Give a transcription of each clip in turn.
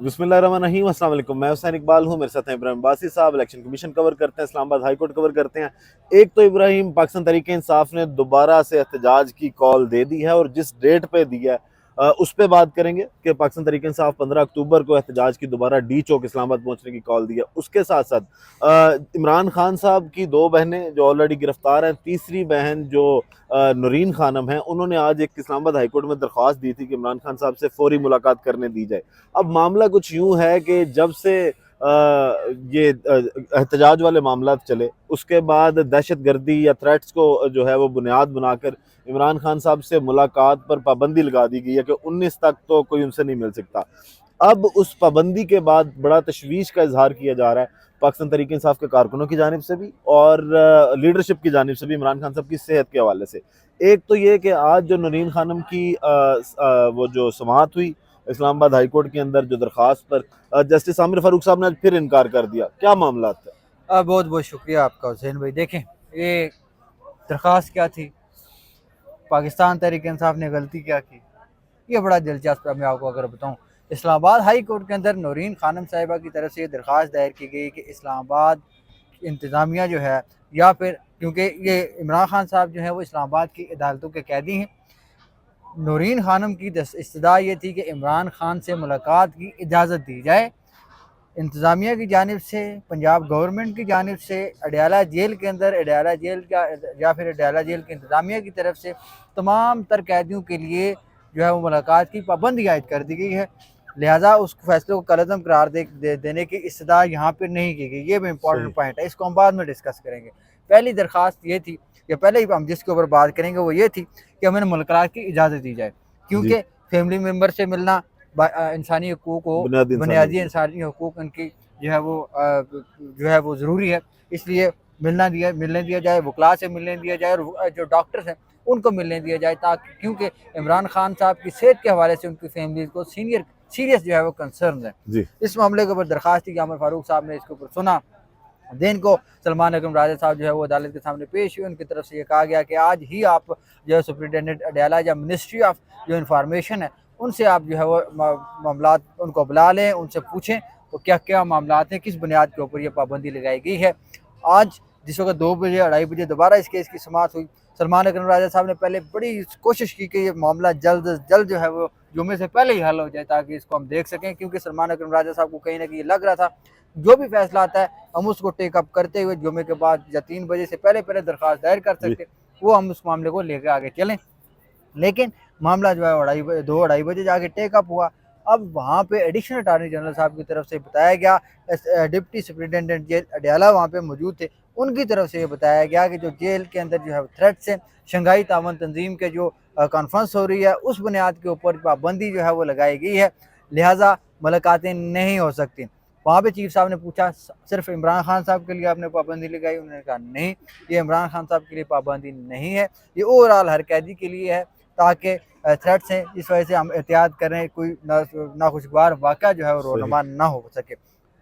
बिस्मिल्लाहिर्रहमानिर्रहीम, अस्सलाम वालेकुम। मैं हुसैन इकबाल हूँ, मेरे साथ हैं इब्राहिम बासी साहब। इलेक्शन कमीशन कवर करते हैं, इस्लामाबाद हाई कोर्ट कवर करते हैं। एक तो इब्राहिम, पाकिस्तान तहरीक इंसाफ ने दोबारा से एहतजाज की कॉल दे दी है और जिस डेट पे दी है उस पर बात करेंगे कि पाकिस्तान तहरीक इंसाफ 15 अक्टूबर को एहतजाज की दोबारा डी चौक इस्लामाबाद पहुंचने की कॉल दी है। उसके साथ साथ इमरान खान साहब की दो बहनें जो ऑलरेडी गिरफ्तार हैं, तीसरी बहन जो नूरीन खानम है, उन्होंने आज एक इस्लामाबाद हाईकोर्ट में दरख्वास्त दी थी कि इमरान खान साहब से फौरी मुलाकात करने दी जाए। अब मामला कुछ यूं है कि जब से ये एहतजाज वाले मामला चले, उसके बाद दहशत गर्दी या थ्रेट्स को जो है वो बुनियाद बनाकर इमरान खान साहब से मुलाकात पर पाबंदी लगा दी गई है कि 19 तक तो कोई उनसे नहीं मिल सकता। अब उस पाबंदी के बाद बड़ा तशवीश का इजहार किया जा रहा है पाकिस्तान तहरीक इंसाफ के कारकुनों की जानिब से भी और लीडरशिप की जानिब से भी, इमरान खान साहब की सेहत के हवाले से। एक तो ये कि आज जो नरीन खानम की वो जो समाअत हुई इस्लामाबाद हाई कोर्ट के अंदर, जो दरख्वास्त पर जस्टिस आमिर फारूक साहब ने आज फिर इनकार कर दिया। क्या मामला था? बहुत बहुत शुक्रिया आपका हुसैन भाई। देखें, ये दरख्वास्त क्या थी, पाकिस्तान तहरीक इंसाफ ने गलती क्या की, ये बड़ा दिलचस्प है। मैं आपको अगर बताऊं, इस्लामाबाद हाई कोर्ट के अंदर नूरीन खानम साहिबा की तरफ से ये दरख्वास्त दायर की गई कि इस्लामाबाद इंतज़ामिया जो है, या फिर क्योंकि ये इमरान खान साहब जो है वो इस्लामाबाद की अदालतों के कैदी हैं, नूरीन खानम की इस्तदा ये थी कि इमरान खान से मुलाकात की इजाज़त दी जाए। इंतज़ामिया की जानिब से, पंजाब गवर्नमेंट की जानिब से, अडयाला जेल के अंदर, अडयाला जेल का या फिर अडयाला जेल की इंतज़ामिया की तरफ से तमाम तर कैदियों के लिए जो है वो मुलाकात की पाबंदी आयद कर दी गई है। लिहाजा उस फैसले को कलअदम करार देने की इस्तदा यहाँ पर नहीं की गई। ये भी इंपॉर्टेंट पॉइंट है, इसको हम बाद में डिस्कस करेंगे। पहली दरख्वास्त ये थी, या पहले ही हम जिसके ऊपर बात करेंगे वो ये थी कि हमें मुलाकात की इजाज़त दी जाए, जी, क्योंकि फैमिली मेम्बर से मिलना इंसानी हकूक़ हो, बुनियादी इंसानी हकूक़ उनकी जो है वो ज़रूरी है, इसलिए मिलने दिया जाए, वकला से मिलने दिया जाए और जो डॉक्टर्स हैं उनको मिलने दिया जाए, ताकि क्योंकि इमरान खान साहब की सेहत के हवाले से उनकी फैमिली को सीरियस जो है वो कंसर्न है। जी, इस मामले के ऊपर दरख्वास्त थी कि आमिर फारूक साहब ने इसके ऊपर सुना। दिन को सलमान अकरम राजा साहब जो है वो अदालत के सामने पेश हुए। उनकी तरफ से ये कहा गया कि आज ही आप जो है सुप्रिटेंडेंट अडयाला या मिनिस्ट्री ऑफ जो इंफॉर्मेशन है उनसे आप जो है वो मामलात उनको बुला लें, उनसे पूछें वो क्या क्या मामलात हैं, किस बुनियाद के ऊपर ये पाबंदी लगाई गई है। आज जिस वक्त 2 बजे 2:30 बजे दोबारा इस केस की समाअत हुई, सलमान अकरम राजा साहब ने पहले बड़ी कोशिश की कि ये मामला जल्द अज जल्द जो है वो जुमे से पहले ही हल हो जाए, ताकि इसको हम देख सकें, क्योंकि सलमान अकरम राजा साहब को कहीं ना कहीं लग रहा था जो भी फैसला आता है हम उसको टेकअप करते हुए जुमे के बाद या 3 बजे से पहले पहले दरख्वास्त दायर कर जी, सकते, वो हम उस मामले को लेकर आगे चलें। लेकिन मामला जो है 2-2:30 बजे जाके टेकअप हुआ। अब वहाँ पे एडिशनल अटार्नी जनरल साहब की तरफ से बताया गया, डिप्टी सुप्रिटेंडेंट जेल अडयाला वहाँ पे मौजूद थे, उनकी तरफ से ये बताया गया कि जो जेल के अंदर जो है थ्रेट्स हैं, शंघाई तावन तंजीम के जो कॉन्फ्रेंस हो रही है उस बुनियाद के ऊपर पाबंदी जो है वो लगाई गई है, लिहाजा मुलाकातें नहीं हो सकती। वहाँ पे चीफ साहब ने पूछा सिर्फ इमरान खान साहब के लिए आपने पाबंदी लगाई, उन्होंने कहा नहीं, ये इमरान खान साहब के लिए पाबंदी नहीं है, ये ओवरऑल हर कैदी के लिए है, ताकि थ्रेट्स हैं इस वजह से हम एहतियात करें, कोई नाखुशगवार वाक़या जो है वो सही, रोनमा ना हो सके।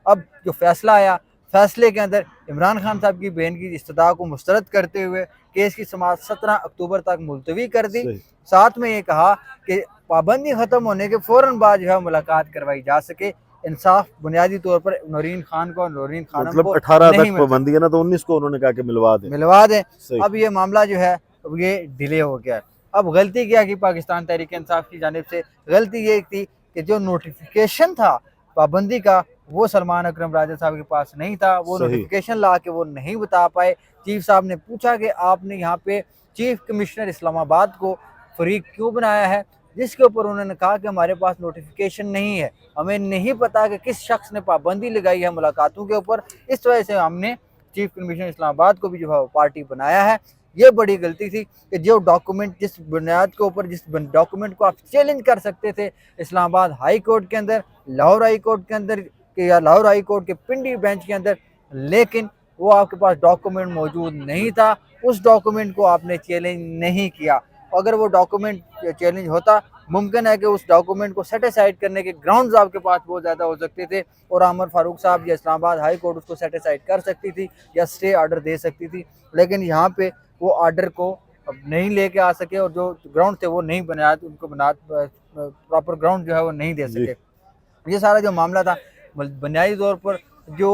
अब जो फैसला आया, फैसले के अंदर इमरान खान साहब की बहन की इस्तदा को मुस्तरद करते हुए केस की समाअत 17 अक्टूबर तक मुलतवी कर दी। सही। साथ में ये कहा कि पाबंदी ख़त्म होने के फ़ौरन बाद जो है मुलाकात करवाई जा सके। इंसाफ बुनियादी तौर पर नूरीन खान को और नूरीन खानम मतलब को 18 नहीं तक मिल पाबंदी है सकती, ना, तो 19 को उन्होंने कहा कि मिलवा दें। मिलवा दें। सही। अब ये मामला जो है ये डिले हो गया। अब गलती क्या की पाकिस्तान तहरीक इंसाफ की जानिब से, गलती ये थी कि जो नोटिफिकेशन था पाबंदी का वो सलमान अकरम राजा साहब के पास नहीं था, वो सही। नोटिफिकेशन ला के वो नहीं बता पाए। चीफ साहब ने पूछा कि आपने यहाँ पे चीफ कमिश्नर इस्लामाबाद को फरीक क्यों बनाया है, जिसके ऊपर उन्होंने कहा कि हमारे पास नोटिफिकेशन नहीं है, हमें नहीं पता कि किस शख्स ने पाबंदी लगाई है मुलाकातों के ऊपर, इस वजह से हमने चीफ कमिश्नर इस्लामाबाद को भी जो है पार्टी बनाया है। ये बड़ी गलती थी कि जो डॉक्यूमेंट जिस बुनियाद के ऊपर, जिस डॉक्यूमेंट को आप चैलेंज कर सकते थे इस्लामाबाद हाई कोर्ट के अंदर, लाहौर हाई कोर्ट के अंदर या लाहौर हाई कोर्ट के पिंडी बेंच के अंदर, लेकिन वो आपके पास डॉक्यूमेंट मौजूद नहीं था, उस डॉक्यूमेंट को आपने चैलेंज नहीं किया। अगर वो डॉक्यूमेंट चैलेंज होता, मुमकिन है कि उस डॉक्यूमेंट को सेटिसाइड करने के ग्राउंड्स आपके पास बहुत ज़्यादा हो सकते थे और आमिर फारूक साहब या इस्लामाबाद हाई कोर्ट उसको सेटिसाइड कर सकती थी या स्टे ऑर्डर दे सकती थी। लेकिन यहाँ पे वो ऑर्डर को नहीं लेके आ सके और जो ग्राउंड थे वो नहीं बनाया, उनको बना प्रॉपर ग्राउंड जो है वो नहीं दे जी, सके। ये सारा जो मामला था बुनियादी तौर पर जो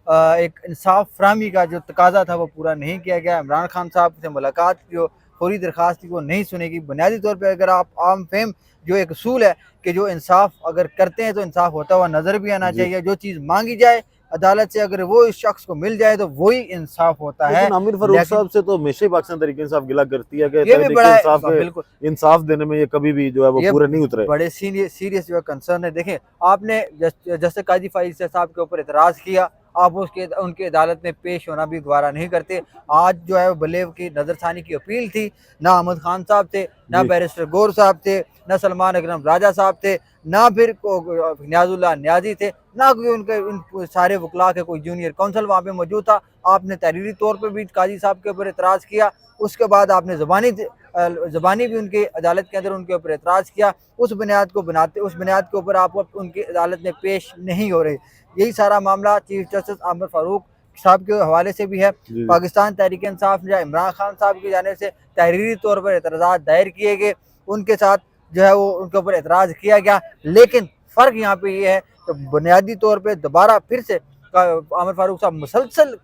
एक इंसाफ फराहमी का जो तकाजा था वो पूरा नहीं किया गया। इमरान खान साहब से मुलाकात जो फौरी दरख्वास्त थी वो नहीं सुनेगी। बुनियादी तौर पर अगर आप आम फेम जो एक असूल है कि जो इंसाफ अगर करते हैं तो इंसाफ होता हुआ नज़र भी आना जी। चाहिए। जो चीज़ मांगी जाए अदालत से अगर वो इस शख्स को मिल जाए तो वही इंसाफ होता है। लेकिन आमिर फारूक लेकिन साहब से तो हमेशा ही पाकिस्तान तहरीक इंसाफ गिला करती है कि ये भी तहरीक बड़ा इंसाफ बिल्कुल इंसाफ देने में ये कभी भी जो है वो ये पूरे नहीं उतरे। बड़े सीरियस जो है कंसर्न है। देखें आपने जस्टिस काजी फाइज साहब के ऊपर एतराज़ किया, आप उसके उनके अदालत में पेश होना भी गवारा नहीं करते। आज जो है बलेव की नज़रसानी की अपील थी, ना अहमद खान साहब थे, ना जी। बैरिस्टर गौर साहब थे, ना सलमान अकरम राजा साहब थे, ना फिर न्याजुल्लाह न्याजी थे, ना कोई उनके इन सारे वकला के कोई जूनियर काउंसिल वहाँ पे मौजूद था। आपने तहरीरी तौर पर भी काजी साहब के ऊपर एतराज़ किया, उसके बाद आपने ज़बानी भी उनकी अदालत के अंदर उनके ऊपर एतराज़ किया। उस बुनियाद के ऊपर आप उनकी अदालत में पेश नहीं हो रहे। यही सारा मामला चीफ जस्टिस आमिर फारूक साहब के हवाले से भी है। जी। पाकिस्तान तहरीक इंसाफ ने इमरान खान साहब की जानिब से तहरीरी तौर पर एतराज़ात दायर किए गए, उनके साथ जो है वो उनके ऊपर एतराज़ किया गया। लेकिन फ़र्क यहाँ पे ये है कि बुनियादी तौर पर दोबारा फिर से आमिर फारूक साहब मुसलसल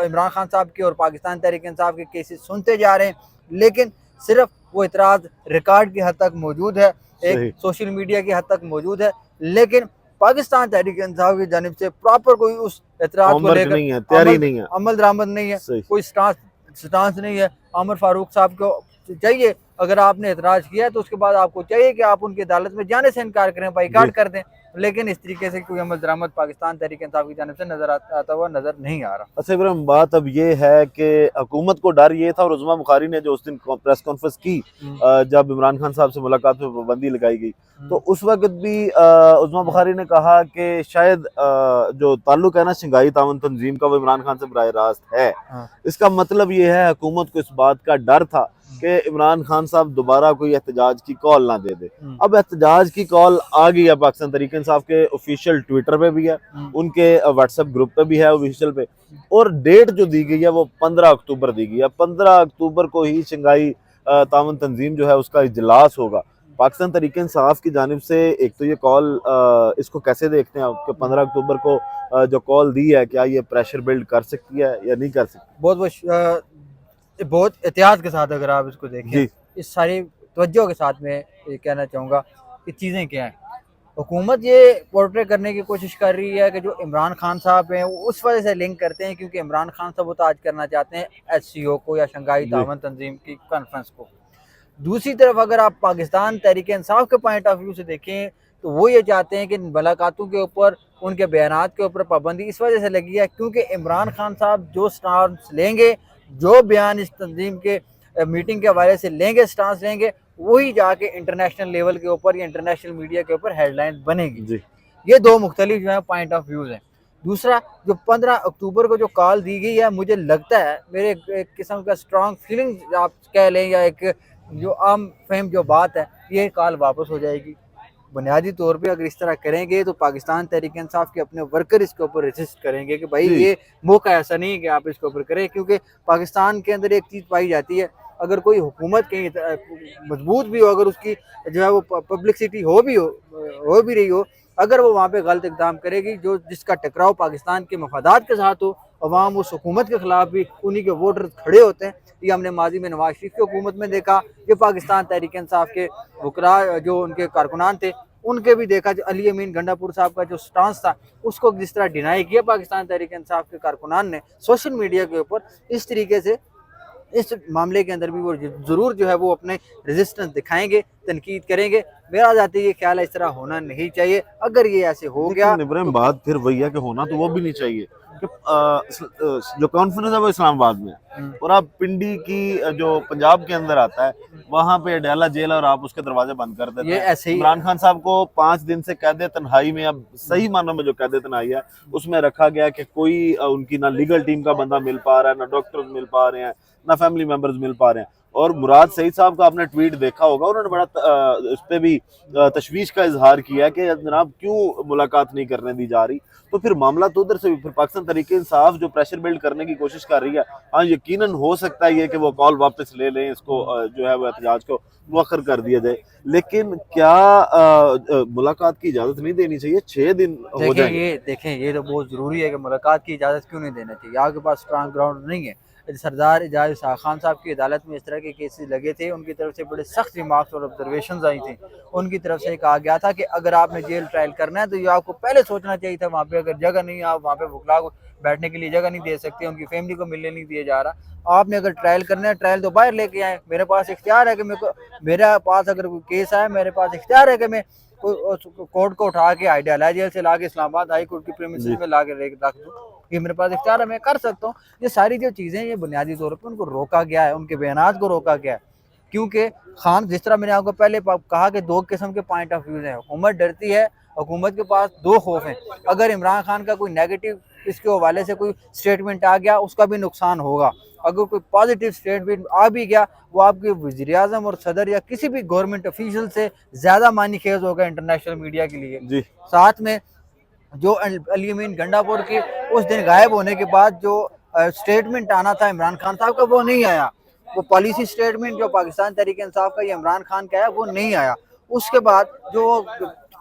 इमरान खान साहब के और पाकिस्तान तहरीक इंसाफ के केसेस सुनते जा रहे हैं, लेकिन सिर्फ वो एतराज़ रिकॉर्ड की हद तक मौजूद है, एक सोशल मीडिया की हद तक मौजूद है, लेकिन पाकिस्तान तहरीक इंसाफ की जानिब से प्रॉपर कोई उस एतराज़ को लेकर नहीं है, तैयारी नहीं है, अमल दरामद नहीं है, कोई स्टांस नहीं है। आमिर फारूक साहब को चाहिए अगर आपने एतराज़ किया है तो उसके बाद आपको चाहिए कि आप उनकी अदालत में जाने से इनकार करें, बाइकाट कर दें, लेकिन इस तरीके से कोई अमल दरामद पाकिस्तान तहरीक इंसाफ की जानिब से आता हुआ नज़र नहीं आ रहा। अच्छा इब्राहिम, बात अब ये है कि हुकूमत को डर ये था, और उज़मा बुखारी ने जो उस दिन प्रेस कॉन्फ्रेंस की जब इमरान खान साहब से मुलाकात पर पाबंदी लगाई गई, तो उस वक्त भी उज़मा बुखारी ने कहा कि शायद जो ताल्लुक है ना शंघाई ताउन तंजीम का वो इमरान खान से बराह रास्त है। इसका मतलब ये है हुकूमत को इस बात का डर था कि इमरान खान साहब दोबारा कोई एहतजाज की कॉल ना दे दे। अब एहतजाज की कॉल आ गई है, पाकिस्तान तहरीक इंसाफ के ऑफिशियल ट्विटर पे भी है, उनके व्हाट्सएप ग्रुप पे भी है ऑफिशियल पे, और डेट जो दी गई है वो 15 अक्टूबर दी गई है। 15 अक्टूबर को ही शंघाई ताउन तंजीम जो है उसका इजलास होगा। पाकिस्तान तहरीक इंसाफ की जानिब से एक तो ये कॉल, इसको कैसे देखते हैं आप कि 15 अक्टूबर को जो कॉल दी है, क्या ये प्रेशर बिल्ड कर सकती है या नहीं कर सकती? बहुत एहतियात के साथ अगर आप इसको देखें, इस सारी तवज्जो के साथ में ये कहना चाहूँगा कि चीज़ें क्या हैं। हुकूमत ये पोर्ट्रे करने की कोशिश कर रही है कि जो इमरान खान साहब हैं वो उस वजह से लिंक करते हैं क्योंकि इमरान खान साहब वो तो आज करना चाहते हैं SCO को या शंघाई ताउन तंजीम की कॉन्फ्रेंस को। दूसरी तरफ अगर आप पाकिस्तान तहरीक इंसाफ के पॉइंट ऑफ व्यू से देखें तो वो ये चाहते हैं कि मुलाकातों के ऊपर, उनके बयानात के ऊपर पाबंदी इस वजह से लगी है क्योंकि इमरान खान साहब जो स्टांस लेंगे, जो बयान इस तंजीम के मीटिंग के हवाले से लेंगे, स्टांस लेंगे, वही जाके इंटरनेशनल लेवल के ऊपर या इंटरनेशनल मीडिया के ऊपर हेडलाइन बनेगी। ये दो मुख्तलिफ जो है पॉइंट ऑफ व्यूज़ हैं। दूसरा, जो 15 अक्टूबर को जो कॉल दी गई है, मुझे लगता है, मेरे एक किस्म का स्ट्रॉन्ग फीलिंग आप कह लें या एक जो आम फहम जो बात है, ये कॉल वापस हो जाएगी। बुनियादी तौर पे अगर इस तरह करेंगे तो पाकिस्तान तहरीक इंसाफ के अपने वर्कर इसके ऊपर रेसिस्ट करेंगे कि भाई ये मौका ऐसा नहीं है कि आप इसके ऊपर करें, क्योंकि पाकिस्तान के अंदर एक चीज़ पाई जाती है, अगर कोई हुकूमत कहीं मजबूत भी हो, अगर उसकी जो है वो पब्लिसिटी हो भी रही हो, अगर वो वहाँ पे गलत इक़दाम करेगी जो जिसका टकराव पाकिस्तान के मफादात के साथ हो, अवाम उस हुकूमत के ख़िलाफ़ भी उन्हीं के वोटर खड़े होते हैं। ये हमने माजी में नवाज शरीफ की हुकूमत में देखा, ये पाकिस्तान तहरीक इंसाफ के वकरा जो उनके कारकुनान थे उनके भी देखा, जो अली अमीन गंडापुर साहब का जो स्टांस था उसको जिस तरह डिनाई किया पाकिस्तान तहरीक इंसाफ के कारकुनान ने सोशल मीडिया के ऊपर, इस तरीके से इस मामले के अंदर भी वो ज़रूर जो है वो अपने रेजिस्टेंस दिखाएंगे, तनकीद करेंगे। मेरा जाती ये ख्याल है इस तरह होना नहीं चाहिए। अगर ये ऐसे हो गया, इब्राहिम बात फिर वही है कि होना तो वो भी नहीं चाहिए कि जो कॉन्फ्रेंस है वो इस्लामाबाद में है और आप पिंडी की जो पंजाब के अंदर आता है वहाँ पे अडयाला जेल और आप उसके दरवाजे बंद कर देते हैं। ऐसे ही इमरान खान साहब को 5 दिन से कैद तन्हाई में, अब सही मानों में जो कैद तन्हाई है उसमें रखा गया कि कोई उनकी ना लीगल टीम का बंदा मिल पा रहा है, ना डॉक्टर्स मिल पा रहे हैं, ना फैमिली मेंबर्स मिल पा रहे हैं। और मुराद सईद साहब का आपने ट्वीट देखा होगा, उन्होंने बड़ा उस पर भी तशवीश का इजहार किया है कि जनाब क्यों मुलाकात नहीं करने दी जा रही। तो फिर मामला तो उधर से फिर पाकिस्तान तहरीक इंसाफ जो प्रेशर बिल्ड करने की कोशिश कर रही है, हाँ यकीनन हो सकता है ये कि वो कॉल वापस ले लें, इसको जो है वो एहतजाज को मुअख्खर कर दिया जाए, लेकिन क्या मुलाकात की इजाजत नहीं देनी चाहिए? 6 दिन हो जाएंगे। देखें ये तो बहुत ज़रूरी है कि मुलाकात की इजाज़त क्यों नहीं देना चाहिए। आपके पास स्ट्रांग ग्राउंड नहीं है। सरदार एजाज शाह खान साहब की अदालत में इस तरह के केसेस लगे थे, उनकी तरफ से बड़े सख्त रिमार्क्स और ऑब्जर्वेशन आई थी। उनकी तरफ से कहा गया था कि अगर आपने जेल ट्रायल करना है तो ये आपको पहले सोचना चाहिए था। वहाँ पे अगर जगह नहीं है, आप वहाँ पे वकला को बैठने के लिए जगह नहीं दे सकते, उनकी फैमिली को मिलने नहीं दिया जा रहा। आपने अगर ट्रायल करना है, ट्रायल तो बाहर लेके आए। मेरे पास इख्तियार है कि मेरे पास अगर कोई केस आए, मेरे पास इख्तियार है कि मैं कोर्ट को उठा के आइडियाला जेल से लाके इस्लामाबाद हाई कोर्ट की प्रीमिसेस में लाके रख दूं। ये मेरे पास इख्तियार है, मैं कर सकता हूँ। ये सारी जो चीज़ें ये बुनियादी तौर पर उनको रोका गया है, उनके बयानात को रोका गया है, क्योंकि खान, जिस तरह मैंने आपको पहले कहा कि 2 किस्म के पॉइंट ऑफ व्यू हैं। हुकूमत डरती है, हुकूमत के पास 2 खौफ हैं। अगर इमरान खान का कोई नेगेटिव इसके हवाले से कोई स्टेटमेंट आ गया, उसका भी नुकसान होगा। अगर कोई पॉजिटिव स्टेटमेंट आ भी गया, वो आपके वज़ीर-ए-आज़म और सदर या किसी भी गवर्नमेंट ऑफिशियल से ज़्यादा मानीखेज होगा इंटरनेशनल मीडिया के लिए। जी। साथ में जो अली अमीन गंडापुर के उस दिन गायब होने के बाद जो स्टेटमेंट आना था इमरान खान साहब का, वो नहीं आया। वो पॉलिसी स्टेटमेंट जो पाकिस्तान तहरीक इंसाफ का या इमरान खान का है, वो नहीं आया। उसके बाद जो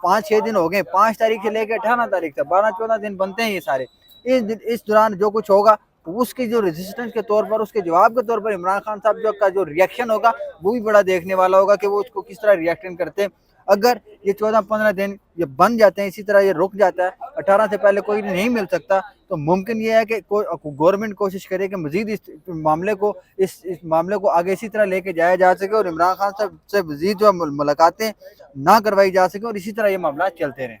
5-6 दिन हो गए, 5 तारीख से लेकर 18 तारीख तक 12-14 दिन बनते हैं ये सारे। इस दौरान जो कुछ होगा, उसकी जो रेजिस्टेंस के तौर पर, उसके जवाब के तौर पर इमरान खान साहब जो रिएक्शन होगा, वो भी बड़ा देखने वाला होगा कि वो उसको किस तरह रिएक्शन करते हैं। अगर ये 14-15 दिन ये बन जाते हैं, इसी तरह ये रुक जाता है, 18 से पहले कोई नहीं मिल सकता, तो मुमकिन ये है कि गवर्नमेंट कोशिश करे कि मजीद इस मामले को आगे इसी तरह लेके जाया जा सके और इमरान खान साहब से मजीद जो मुलाकातें ना करवाई जा सके और इसी तरह ये मामला चलते रहें।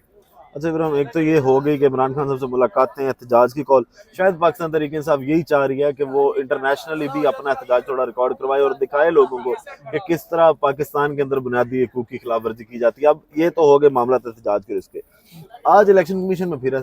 अच्छा इब्राहिम, एक तो ये हो गई कि इमरान खान साहब से मुलाकातें, एहतजाज की कॉल, शायद पाकिस्तान तहरीक इंसाफ यही चाह रही है कि वो इंटरनेशनली भी अपना एहतजाज थोड़ा रिकॉर्ड करवाए और दिखाए लोगों को कि किस तरह पाकिस्तान के अंदर बुनियादी हकूक की खिलाफ वर्जी की जाती है। अब ये तो हो गए मामला एहतजाज के उसके। आज इलेक्शन कमीशन में फिर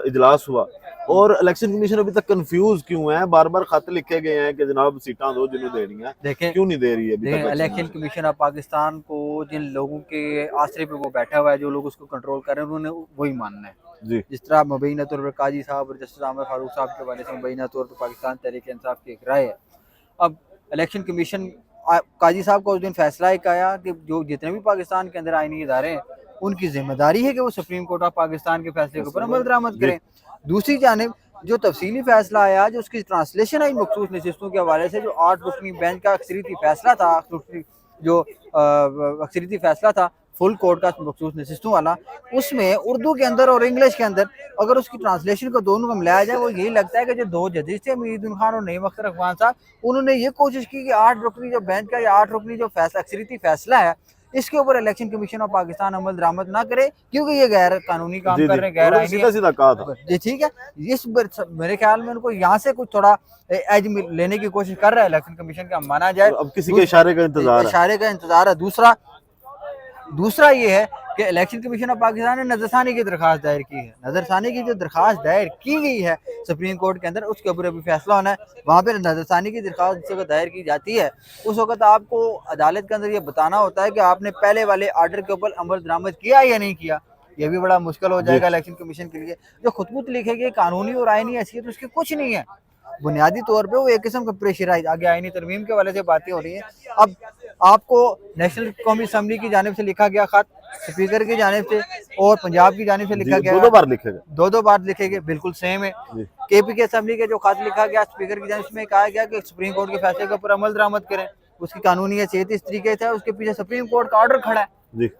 इजलास हुआ और इलेक्शन कमीशन अभी तक कंफ्यूज क्यों है? बार बार खत लिखे गए हैं कि जनाब सीटां दो जिन्हें देनी है, देखें क्यों नहीं दे रही है अभी तक? इलेक्शन कमीशन ऑफ पाकिस्तान को जिन लोगों के आसरे पे वो बैठा हुआ है, जो लोग उसको कंट्रोल कर रहे हैं, उन्होंने वही मानना है। जी। जिस तरह मुबैना तौर पर काजी साहब और जस्टिस आमिर फारूक साहब के हवाले से मुबैना तौर पर पाकिस्तान तहरीक इंसाफ की एक राय है। अब इलेक्शन कमीशन, काजी साहब का उस दिन फैसला एक आया कि जो जितने भी पाकिस्तान के अंदर आईनी इदारे हैं, उनकी जिम्मेदारी है कि वो सुप्रीम कोर्ट ऑफ पाकिस्तान के फैसले के ऊपर अमल दरामद करें। दूसरी जानिब जो तफसीली फैसला आया, जो उसकी ट्रांसलेशन आई मखसूस नशिस्तों के हवाले से, जो 8 रुकनी बेंच का अक्सरियती फैसला था, जो अक्सरियती फैसला था फुल कोर्ट का मखसूस नशिस्तों वाला, उसमें उर्दू के अंदर और इंग्लिश के अंदर अगर उसकी ट्रांसलेशन को दोनों को मिलाया जाए, वो यही लगता है कि जो 2 जजेस थे मीरुद्दीन खान और नईम अख्तर अफगान साहब, उन्होंने ये कोशिश की कि 8 रुकनी जो बेंच का या 8 रुकनी जो फैसला अक्सरियती फैसला है, इसके ऊपर इलेक्शन कमीशन ऑफ पाकिस्तान अमल दरामद ना करे, क्योंकि ये गैर कानूनी काम कर रहे हैं, गैर आईनी। सीधा सीधा कहा था जी ठीक है। इस मेरे ख्याल में उनको यहाँ से कुछ थोड़ा एज लेने की कोशिश कर रहा है इलेक्शन कमीशन का, माना जाए। अब किसी के इशारे का इंतजार है। दूसरा ये है कि इलेक्शन कमीशन ऑफ पाकिस्तान ने नजरसानी की दरखास्त दायर की है। नजरसानी की जो दरखास्त दायर की गई है सुप्रीम कोर्ट के अंदर, उसके ऊपर अभी फैसला होना है। वहाँ पर नजरसानी की दरखास्त जब दायर की जाती है, उस वक्त आपको अदालत के अंदर ये बताना होता है कि आपने पहले वाले आर्डर के ऊपर अमल दरामद किया या नहीं किया। ये भी बड़ा मुश्किल हो जाएगा इलेक्शन कमीशन के लिए। जो खुदबुत लिखेगी कानूनी और आईनी हैसियत उसकी कुछ नहीं है, बुनियादी तौर पे वो एक किस्म का प्रेशराइज, आगे आईनी तरमीम के हवाले से बातें हो रही हैं। अब आपको नेशनल कौमी असम्बली की जानिब से लिखा गया खत, स्पीकर की जानिब से और पंजाब की जानिब से लिखा गया, दो बार लिखेगा, दो बार लिखेंगे, बिल्कुल सेम है। केपी असम्बली के जो खत लिखा गया स्पीकर की जानिब से, कहा गया कि सुप्रीम कोर्ट के फैसले के ऊपर अमल दरामद करें, उसकी कानूनी हैसियत इस तरीके से है, उसके पीछे सुप्रीम कोर्ट का ऑर्डर खड़ा है जी।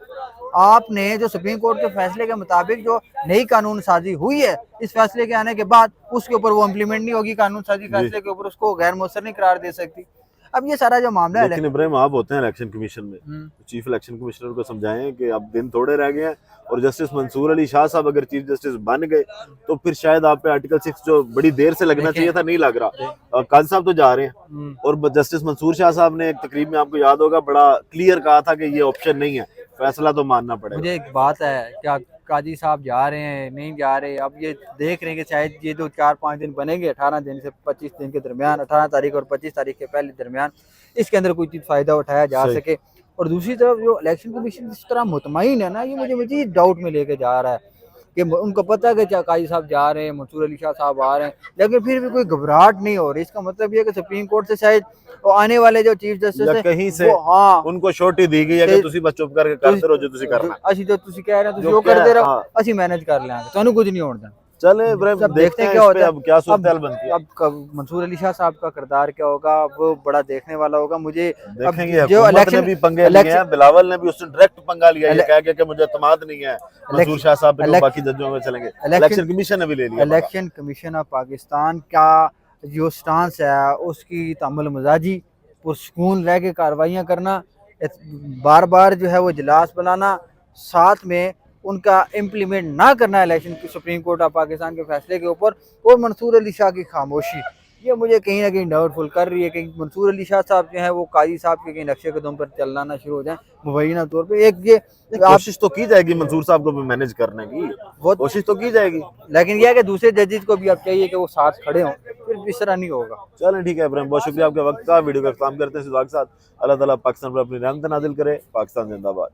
आपने जो सुप्रीम कोर्ट के फैसले के मुताबिक जो नई कानून साजी हुई है, इस फैसले के आने के बाद उसके ऊपर वो इम्प्लीमेंट नहीं होगी, कानून साजी फैसले के ऊपर उसको गैर मौसर नहीं करार दे सकती। अब ये सारा जो मामला है, लेकिन इब्राहिम आप होते हैं इलेक्शन कमीशन में, चीफ इलेक्शन कमिश्नर को समझाएं कि अब दिन थोड़े रह गए हैं और जस्टिस मंसूर अली शाह साहब अगर चीफ जस्टिस बन गए तो फिर शायद आप पे आर्टिकल 6 जो बड़ी देर से लगना चाहिए था नहीं लग रहा। काजी साहब तो जा रहे हैं और जस्टिस मंसूर शाह साहब ने एक तकरीब में, आपको याद होगा, बड़ा क्लियर कहा था कि ये ऑप्शन नहीं है, फैसला तो मानना पड़ेगा। मुझे एक बात है, क्या काजी साहब जा रहे हैं नहीं जा रहे, अब ये देख रहे हैं कि शायद ये जो 4-5 दिन बनेंगे, 18 दिन से 25 दिन के दरमियान, 18 तारीख और 25 तारीख के पहले दरमियान, इसके अंदर कोई चीज़ फ़ायदा उठाया जा सही। सके। और दूसरी तरफ जो इलेक्शन कमीशन जिस तरह मुतमईन है ना, ये मुझे मजीद डाउट में लेके जा रहा है कि उनको पता है कि काजी साहब जा रहे हैं, मंसूर अली शाह साहब आ रहे हैं, लेकिन फिर भी कोई घबराहट नहीं हो रही। इसका मतलब ये है कि सुप्रीम कोर्ट से शायद वो आने वाले जो चीफ जस्टिस या है कहीं से वो, हाँ, उनको छोटी दी गई है कि तुसी बस चुप करके करते रहो जो तुसी करना है। ਅਸੀਂ ਜੋ ਤੁਸੀਂ ਕਹਿ ਰਹੇ ਹੋ ਤੁਸੀਂ जो ਉਹ क्या ਕਰਦੇ है, ਰਹੋ, हाँ। ਅਸੀਂ मैनेज कर लेंगे, ਤੁਹਾਨੂੰ कुछ नहीं होने देना। चले इब्राहिम सब देखते हैं क्या इस होता पे है। अब क्या सूरत हाल अब बनती है। अब मंसूर अली शाह साहब का किरदार क्या होगा, वो बड़ा देखने वाला होगा। मुझे अब देखेंगे जो हुकूमत ने इलेक्शन भी पंगे लिए हैं, बिलावल ने भी उससे डायरेक्ट पंगा लिया, ये इले- कह के मुझे एतमाद नहीं है मंसूर शाह साहब पे कि वो बाकी जजों में चलेंगे। इलेक्शन कमीशन ने भी ले लिया। इलेक्शन कमीशन ऑफ पाकिस्तान का जो स्टांस है उसकी तअम्मुल मजाजी, पुरसकून रह के कार्रवाइयाँ करना, बार बार जो है वो इजलास बुलाना, साथ में उनका इम्प्लीमेंट ना करना इलेक्शन की सुप्रीम कोर्ट ऑफ पाकिस्तान के फैसले के ऊपर, और मंसूर अली शाह की खामोशी, ये मुझे कहीं ना कहीं डाउटफुल कर रही है कि मंसूर अली शाह साहब जो है वो काजी साहब के कहीं नक्शे कदम पर चलाना शुरू हो जाए मुबैना तौर पे। एक ये आप, कोशिश तो की जाएगी मंसूर साहब को भी मैनेज करने की, वो कोशिश तो की जाएगी, लेकिन यह है कि दूसरे जजेस को भी अब चाहिए कि वो साथ खड़े हों, फिर इस तरह नहीं होगा। चलें ठीक है इब्राहिम, बहुत शुक्रिया आपके वक्त का। वीडियो का इख्तिताम करते हैं इस वक्त साथ। अल्लाह ताला पाकिस्तान पर अपनी रहमत नाजिल करे। पाकिस्तान जिंदाबाद।